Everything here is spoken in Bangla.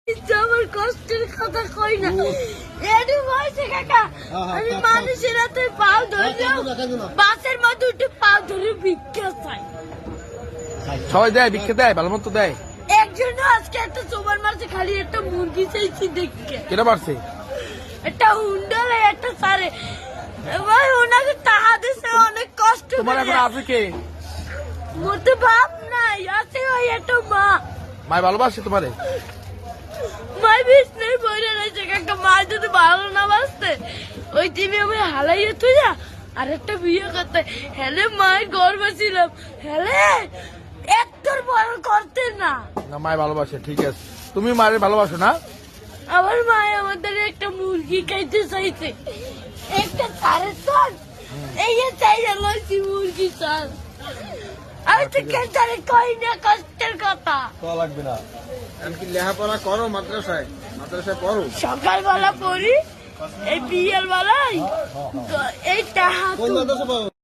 আমার কষ্টের কথা কই না এডু হইছে কাকা আমি মানুষের হাতে পাও ধরলাম বাসের মধ্যে উঠে পাও ধরে ভিক্ষা চাই সবাই দেয় ভিক্ষা দেয় ভালো মতো দেয় একজন আজকে একটা সোবার মারছে খালি একটা মুরগি চাইছি দেখে কেটা মারছে একটা হুন্ডালে একটা সারে ভাই ওনাকে টাকা দিছে অনেক কষ্ট তোমার এখন আছে কে মোতে বাপ নাই আছে ওই একটা মা মাই ভালোবাসে তোমারে মাই বিষ্ণু বইরে রয়েছে কাকা মা যদি ভালো না বাসতে ওই টিভি আমি হালাইয়ে তুই যা আর একটা বিয়ে করতে হেলে মায়ের গর্ব ছিলাম হেলে একটার বড় করতে না না মাই ভালোবাসে ঠিক আছে তুমি মায়ের ভালোবাসো না আমার মায় আমাদের একটা মুরগি খাইতে চাইছে একটা সাড়ে চার এই যে চাই লইছি মুরগি চাল আমি তো কেন কই না কষ্টের কথা লাগবে না এমনকি লেখাপড়া করো মাদ্রাসায় পড়ো সকালবেলা পড়ি এই বিয়ের বেলায় এই টাকা